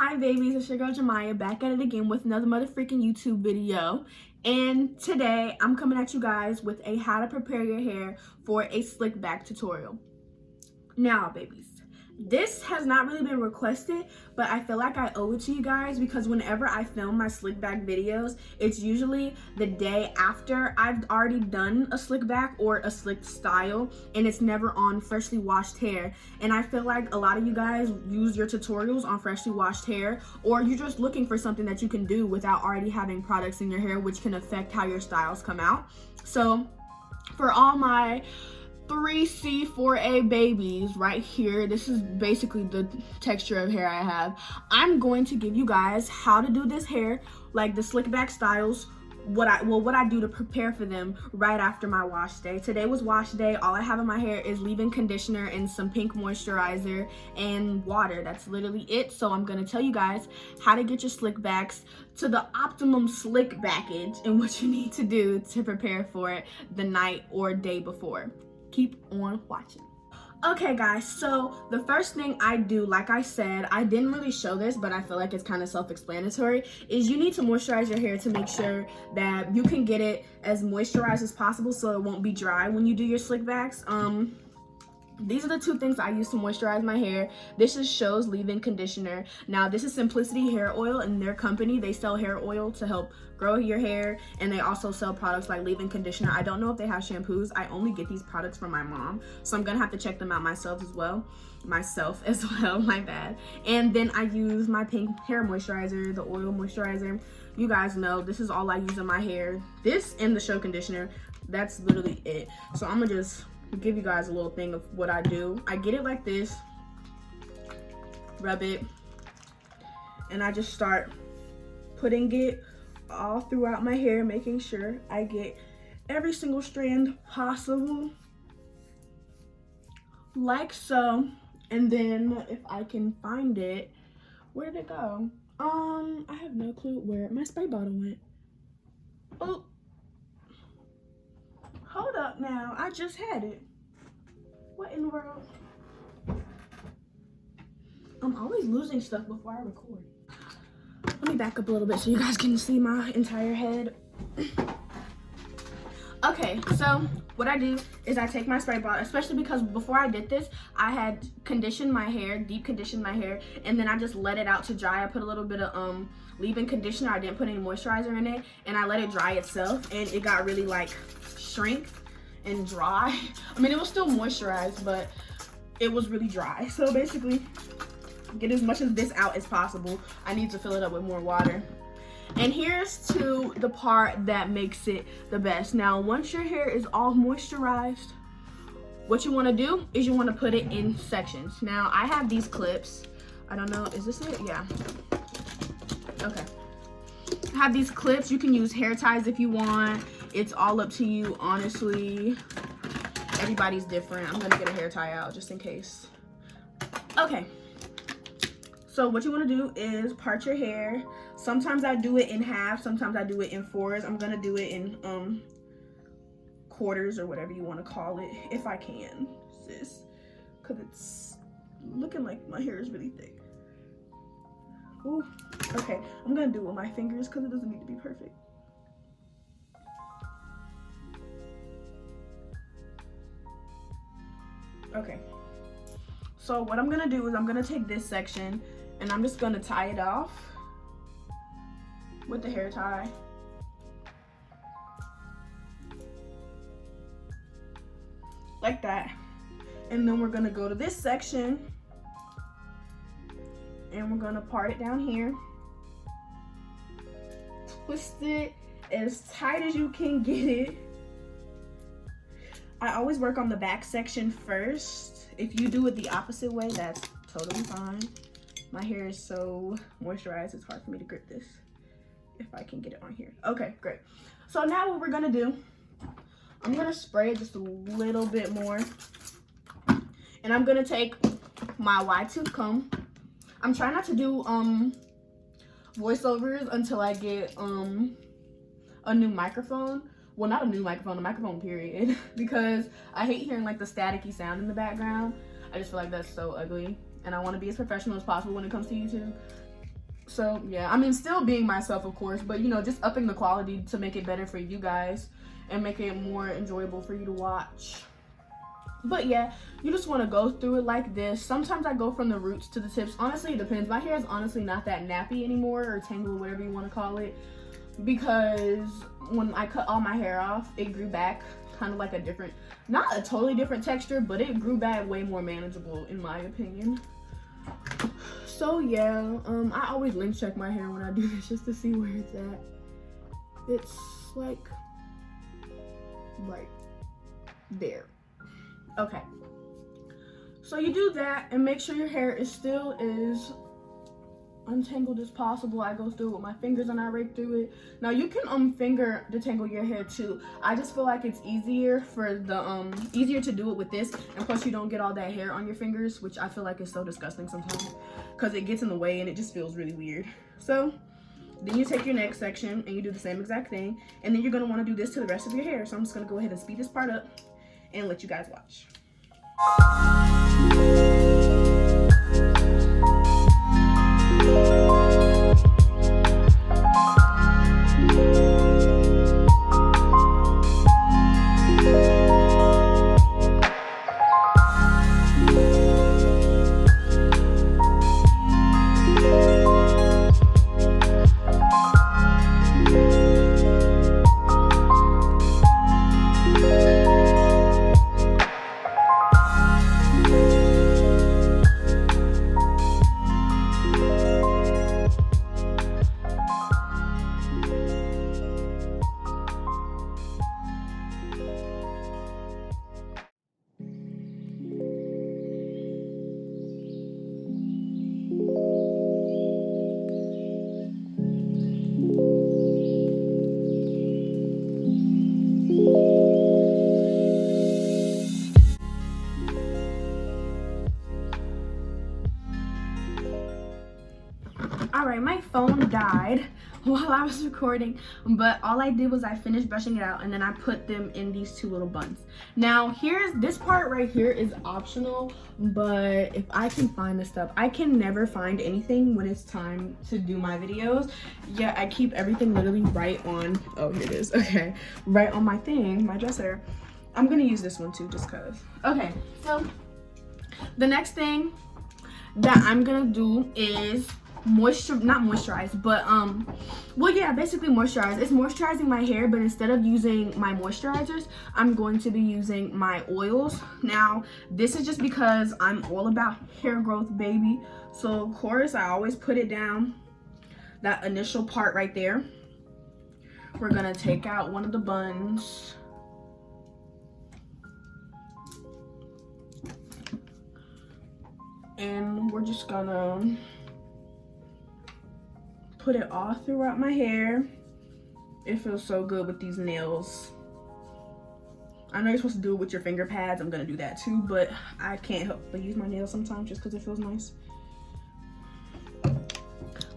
Hi babies, it's your girl Jemiah back at it again with another motherfucking YouTube video. And today I'm coming at you guys with a how to prepare your hair for a slick back tutorial. Now babies, this has not really been requested, but I feel like I owe it to you guys because whenever I film my slick back videos, it's usually the day after I've already done a slick back or a slick style, and it's never on freshly washed hair. And I feel like a lot of you guys use your tutorials on freshly washed hair, or you're just looking for something that you can do without already having products in your hair, which can affect how your styles come out. So for all my 3C, 4A babies right here, this is basically the texture of hair I have. I'm going to give you guys how to do this hair, like the slick back styles, what I do to prepare for them right after my wash day. Today was wash day. All I have in my hair is leave-in conditioner and some pink moisturizer and water. That's literally it. So I'm gonna tell you guys how to get your slick backs to the optimum slick backage and what you need to do to prepare for it the night or day before. Keep on watching. Okay guys, so the first thing I do, like I said, I didn't really show this, but I feel like it's kind of self-explanatory, is you need to moisturize your hair to make sure that you can get it as moisturized as possible so it won't be dry when you do your slick backs. These are the two things I use to moisturize my hair. This is Show's leave-in conditioner. Now this is Simplicity Hair Oil, and their company, they sell hair oil to help grow your hair, and they also sell products like leave-in conditioner. I don't know if they have shampoos. I only get these products from my mom, so I'm gonna have to check them out myself as well, my bad. And then I use my pink hair moisturizer, the oil moisturizer. You guys know this is all I use in my hair. This and the Show conditioner, that's literally it. So I'm gonna just give you guys a little thing of what I do. I get it like this, rub it, and I just start putting it all throughout my hair, making sure I get every single strand possible, like so. And then if I can find it, where did it go? I have no clue where my spray bottle went. Oh, hold up now, I just had it. What in the world? I'm always losing stuff before I record. Let me back up a little bit so you guys can see my entire head. Okay, so what I do is I take my spray bottle, especially because before I did this, I had conditioned my hair, deep conditioned my hair, and then I just let it out to dry. I put a little bit of leave-in conditioner. I didn't put any moisturizer in it, and I let it dry itself, and it got really like shrink and dry. I mean, it was still moisturized, but it was really dry. So basically, get as much of this out as possible. I need to fill it up with more water. And here's to the part that makes it the best. Now, once your hair is all moisturized, what you want to do is you want to put it in sections. Now, I have these clips. I don't know, is this it? Yeah. Okay. I have these clips. You can use hair ties if you want. It's all up to you, honestly. Everybody's different. I'm gonna get a hair tie out just in case. Okay. So what you want to do is part your hair. Sometimes I do it in half, sometimes I do it in fours. I'm gonna do it in quarters or whatever you want to call it, if I can, sis, because it's looking like my hair is really thick. Ooh, okay, I'm gonna do it with my fingers because it doesn't need to be perfect. Okay, so what I'm gonna do is I'm gonna take this section and I'm just gonna tie it off with the hair tie. Like that. And then we're gonna go to this section and we're gonna part it down here. Twist it as tight as you can get it. I always work on the back section first. If you do it the opposite way, that's totally fine. My hair is so moisturized, it's hard for me to grip this. If I can get it on here. Okay, great. So now what we're gonna do, I'm gonna spray it just a little bit more. And I'm gonna take my wide tooth comb. I'm trying not to do voiceovers until I get a new microphone. Well, not a new microphone, a microphone period, because I hate hearing like the staticky sound in the background. I just feel like that's so ugly, and I want to be as professional as possible when it comes to YouTube. So yeah, I mean, still being myself, of course, but you know, just upping the quality to make it better for you guys and make it more enjoyable for you to watch. But yeah, you just want to go through it like this. Sometimes I go from the roots to the tips. Honestly, it depends. My hair is honestly not that nappy anymore, or tangled, whatever you want to call it, because when I cut all my hair off, it grew back kind of like a different, not a totally different texture, but it grew back way more manageable in my opinion. So yeah, I always length check my hair when I do this just to see where it's at. It's like right there. Okay, so you do that and make sure your hair is still as untangled as possible. I go through it with my fingers and I rake through it. Now you can finger detangle your hair too. I just feel like it's easier for the easier to do it with this, and plus you don't get all that hair on your fingers, which I feel like is so disgusting sometimes because it gets in the way and it just feels really weird. So then you take your next section and you do the same exact thing, and then you're going to want to do this to the rest of your hair. So I'm just going to go ahead and speed this part up and let you guys watch. All right, my phone died while I was recording, but all I did was I finished brushing it out and then I put them in these two little buns. Now here's this part right here is optional, but if I can find this stuff, I can never find anything when it's time to do my videos. Yeah, I keep everything literally right on, oh here it is, okay, right on my thing, my dresser. I'm gonna use this one too just cause. Okay, so the next thing that I'm gonna do is not moisturize, but well yeah, basically moisturize. It's moisturizing my hair, but instead of using my moisturizers, I'm going to be using my oils. Now this is just because I'm all about hair growth, baby, so of course I always put it down, that initial part right there. We're gonna take out one of the buns, and we're just gonna put it all throughout my hair. It feels so good with these nails. I know you're supposed to do it with your finger pads. I'm gonna do that too, but I can't help but use my nails sometimes just because it feels nice.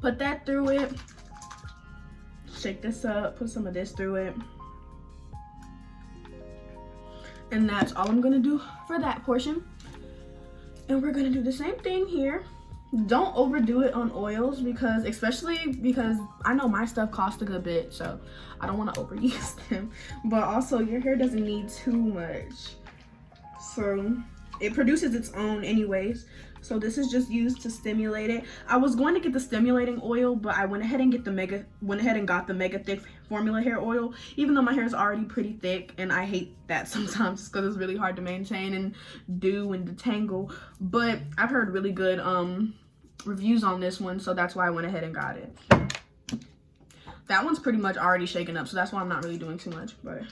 Put that through it. Shake this up, put some of this through it. And that's all I'm gonna do for that portion. And we're gonna do the same thing here. Don't overdo it on oils, because especially because I know my stuff costs a good bit, so I don't want to overuse them, but also your hair doesn't need too much, so it produces its own anyways. So this is just used to stimulate it. I was going to get the stimulating oil, but I went ahead and got the mega thick formula hair oil, even though my hair is already pretty thick, and I hate that sometimes because it's really hard to maintain and do and detangle. But I've heard really good reviews on this one, so that's why I went ahead and got it. That one's pretty much already shaken up, so that's why I'm not really doing too much, but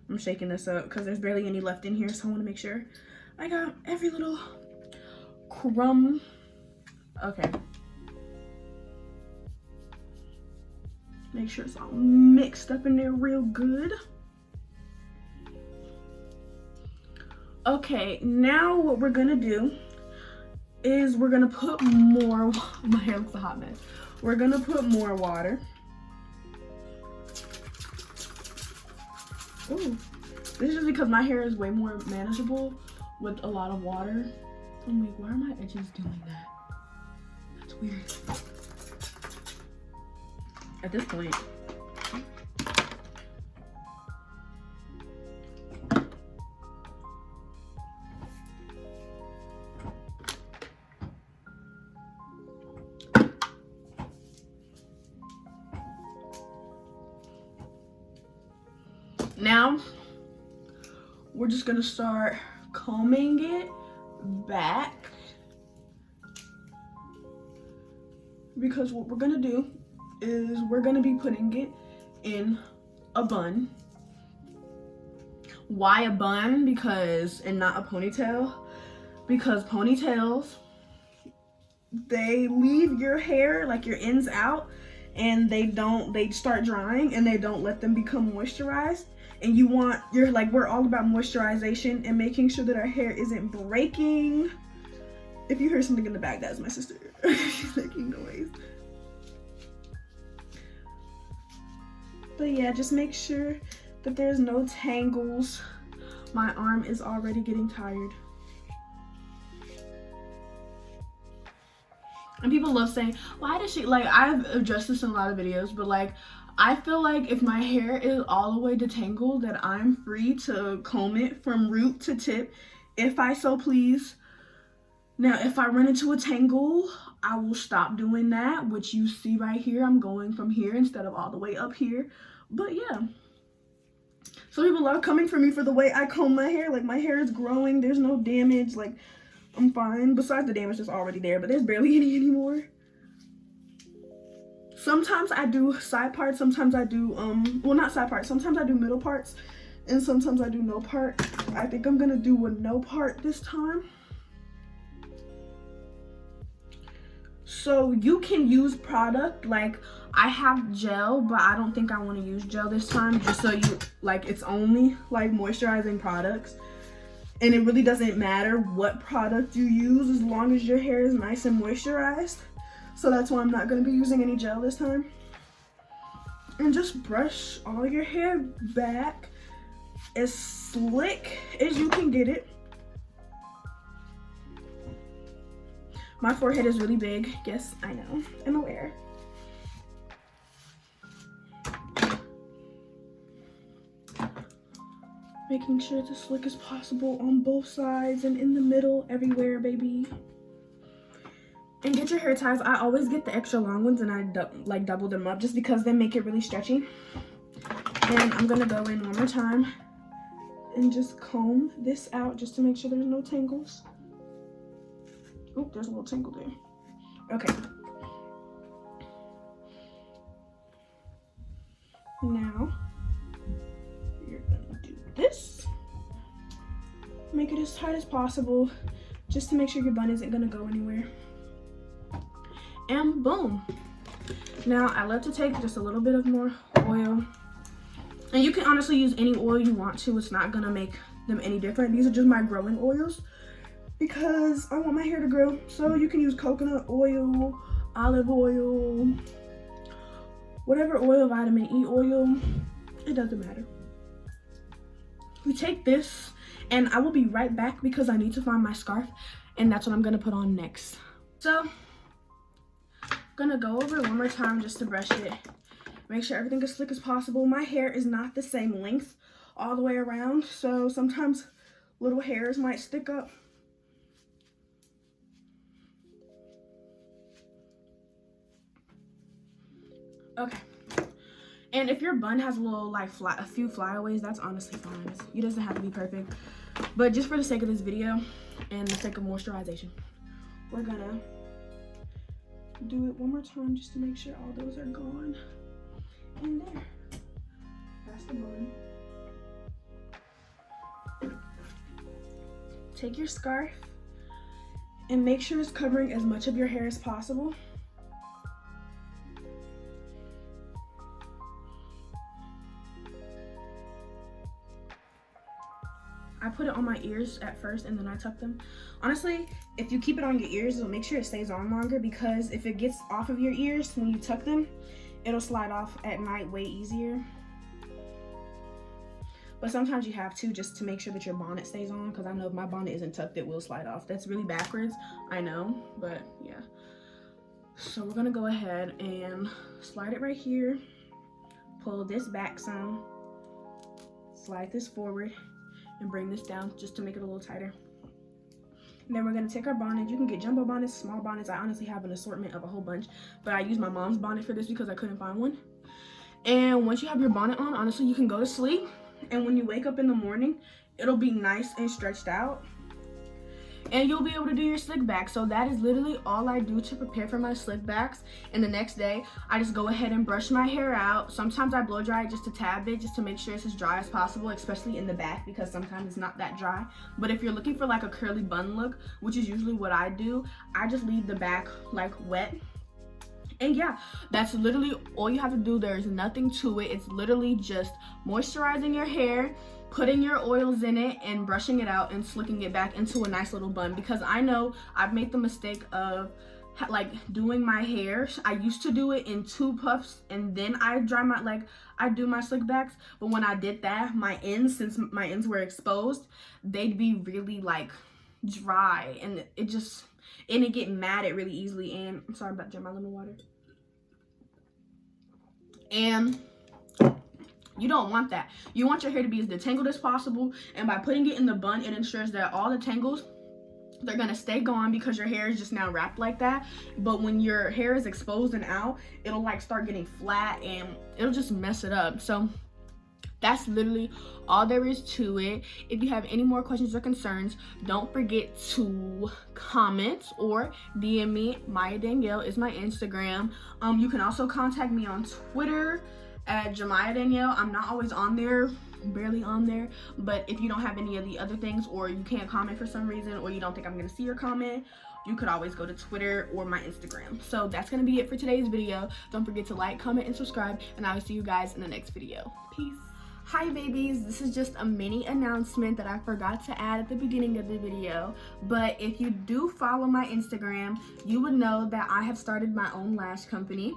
I'm shaking this up because there's barely any left in here, so I want to make sure I got every little crumb. Okay, make sure it's all mixed up in there real good. Okay, now what we're gonna do is we're gonna put more, my hair looks a hot mess. We're gonna put more water. Ooh, this is just because my hair is way more manageable with a lot of water. I'm like, why are my edges doing that? That's weird. at this point. Now, we're just gonna start combing it back, because what we're gonna do is we're gonna be putting it in a bun. Why a bun? And not a ponytail? Because ponytails, they leave your hair, like your ends out, and they start drying and they don't let them become moisturized. And we're all about moisturization and making sure that our hair isn't breaking. If you hear something in the back, that's my sister. She's making noise. But yeah, just make sure that there's no tangles. My arm is already getting tired. And people love saying, why does she, like, I've addressed this in a lot of videos, but like, I feel like if my hair is all the way detangled, that I'm free to comb it from root to tip if I so please. Now, if I run into a tangle, I will stop doing that, which you see right here. I'm going from here instead of all the way up here. But yeah. Some people are coming for me for the way I comb my hair. Like, my hair is growing. There's no damage. Like, I'm fine. Besides the damage that's already there, but there's barely any anymore. Sometimes I do side parts. Sometimes I do, well, not side parts. Sometimes I do middle parts. And sometimes I do no part. I think I'm going to do a no part this time. So you can use product, like I have gel, but I don't think I want to use gel this time, just so you, like, it's only like moisturizing products. And it really doesn't matter what product you use as long as your hair is nice and moisturized. So that's why I'm not going to be using any gel this time. And just brush all your hair back as slick as you can get it. My forehead is really big. Yes, I know. I'm aware. Making sure it's as slick as possible on both sides and in the middle, everywhere, baby. And get your hair ties. I always get the extra long ones and I double them up just because they make it really stretchy. And I'm gonna go in one more time and just comb this out just to make sure there's no tangles. Oh, there's a little tangle there. Okay. Now, you're gonna do this. Make it as tight as possible, just to make sure your bun isn't gonna go anywhere. And boom. Now, I love to take just a little bit of more oil. And you can honestly use any oil you want to. It's not gonna make them any different. These are just my growing oils, because I want my hair to grow. So you can use coconut oil, olive oil, whatever oil, vitamin E oil, it doesn't matter. We take this, and I will be right back because I need to find my scarf, and that's what I'm gonna put on next. So, I'm gonna go over it one more time just to brush it. Make sure everything is slick as possible. My hair is not the same length all the way around, so sometimes little hairs might stick up. Okay, and if your bun has a little, like, a few flyaways, that's honestly fine. It doesn't have to be perfect, but just for the sake of this video and the sake of moisturization, we're gonna do it one more time just to make sure all those are gone. And there, that's the bun. Take your scarf and make sure it's covering as much of your hair as possible. I put it on my ears at first and then I tuck them. Honestly, if you keep it on your ears, it'll make sure it stays on longer, because if it gets off of your ears when you tuck them, it'll slide off at night way easier. But sometimes you have to, just to make sure that your bonnet stays on, because I know if my bonnet isn't tucked, it will slide off. That's really backwards, I know, but yeah. So we're gonna go ahead and slide it right here, pull this back some, slide this forward, and bring this down just to make it a little tighter. And then we're gonna take our bonnet. You can get jumbo bonnets, small bonnets. I honestly have an assortment of a whole bunch, but I use my mom's bonnet for this because I couldn't find one. And once you have your bonnet on, honestly, you can go to sleep. And when you wake up in the morning, it'll be nice and stretched out. And you'll be able to do your slick back. So that is literally all I do to prepare for my slick backs. And the next day, I just go ahead and brush my hair out. Sometimes I blow dry it just a tad bit, just to make sure it's as dry as possible, especially in the back, because sometimes it's not that dry. But if you're looking for like a curly bun look, which is usually what I do, I just leave the back like wet. And yeah, that's literally all you have to do. There's nothing to it. It's literally just moisturizing your hair, putting your oils in it, and brushing it out and slicking it back into a nice little bun. Because I know I've made the mistake of like doing my hair. I used to do it in 2 puffs and then I do my slick backs. But when I did that, my ends, since my ends were exposed, they'd be really like dry, and it get matted really easily. And I'm sorry about my lemon water. And you don't want that. You want your hair to be as detangled as possible, and by putting it in the bun, it ensures that all the tangles, they're gonna stay gone because your hair is just now wrapped like that. But when your hair is exposed and out, it'll like start getting flat and it'll just mess it up. So that's literally all there is to it. If you have any more questions or concerns, don't forget to comment or DM me. Maya Danielle is my Instagram. You can also contact me on Twitter at Jemiah Danielle. I'm not always on there, barely on there, but if you don't have any of the other things, or you can't comment for some reason, or you don't think I'm gonna see your comment, you could always go to Twitter or my Instagram. So that's gonna be it for today's video. Don't forget to like, comment, and subscribe, and I will see you guys in the next video. Peace. Hi babies, this is just a mini announcement that I forgot to add at the beginning of the video, but if you do follow my Instagram, you would know that I have started my own lash company.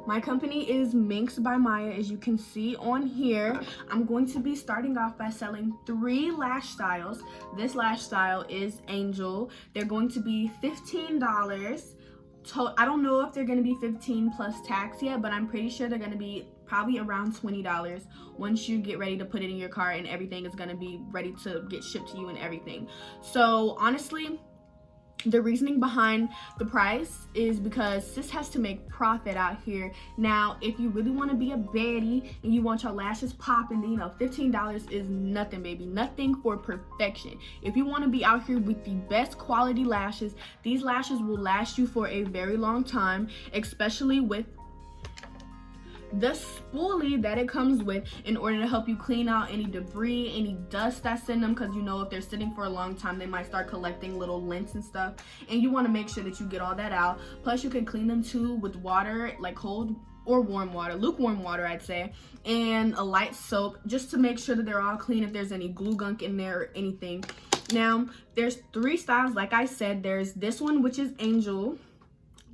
My company is Minx by Maya, as you can see on here. I'm going to be starting off by selling 3 lash styles. This lash style is Angel. They're going to be $15. I don't know if they're going to be 15 plus tax yet, but I'm pretty sure they're going to be probably around $20 once you get ready to put it in your car and everything is going to be ready to get shipped to you and everything. So honestly, the reasoning behind the price is because sis has to make profit out here. Now, if you really want to be a baddie and you want your lashes popping, then, you know, $15 is nothing, baby. Nothing for perfection. If you want to be out here with the best quality lashes, these lashes will last you for a very long time, especially with the spoolie that it comes with, in order to help you clean out any debris, any dust that's in them, because you know if they're sitting for a long time, they might start collecting little lint and stuff, and you want to make sure that you get all that out. Plus you can clean them too with water, like cold or warm water, lukewarm water I'd say, and a light soap, just to make sure that they're all clean if there's any glue gunk in there or anything. Now there's 3 styles, like I said. There's this one, which is Angel.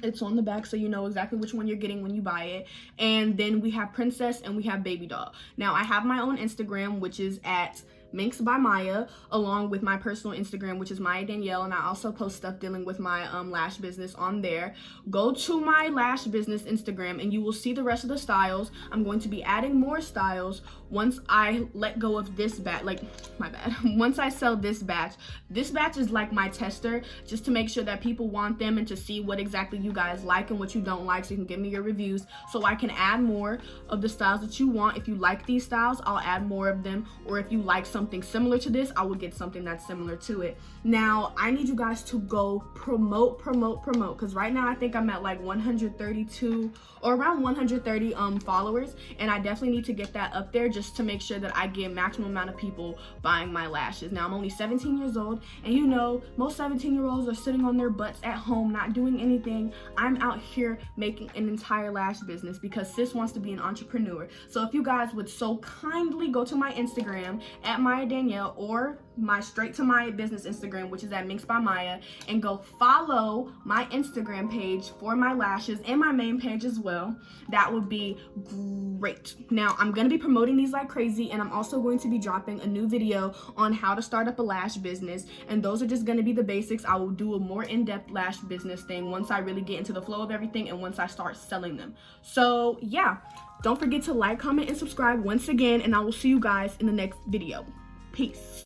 It's on the back, so you know exactly which one you're getting when you buy it. And then we have Princess and we have Baby Doll. Now I have my own Instagram, which is at Minx by Maya, along with my personal Instagram, which is Maya Danielle, and I also post stuff dealing with my lash business on there. Go to my lash business Instagram and you will see the rest of the styles. I'm going to be adding more styles once I let go of this batch, once I sell this batch. This batch is like my tester, just to make sure that people want them and to see what exactly you guys like and what you don't like, so you can give me your reviews so I can add more of the styles that you want. If you like these styles, I'll add more of them, or if you like something similar to this, I will get something that's similar to it. Now I need you guys to go promote, because right now I think I'm at like 132 or around 130 followers, and I definitely need to get that up there just to make sure that I get maximum amount of people buying my lashes. Now I'm only 17 years old, and you know most 17-year-olds are sitting on their butts at home not doing anything. I'm out here making an entire lash business because sis wants to be an entrepreneur. So if you guys would so kindly go to my Instagram at my Maya Danielle or my Straight to Maya business Instagram, which is at Minx by Maya, and go follow my Instagram page for my lashes and my main page as well. That would be great. Now, I'm going to be promoting these like crazy, and I'm also going to be dropping a new video on how to start up a lash business, and those are just going to be the basics. I will do a more in-depth lash business thing once I really get into the flow of everything and once I start selling them. So yeah, don't forget to like, comment, and subscribe once again, and I will see you guys in the next video. Peace.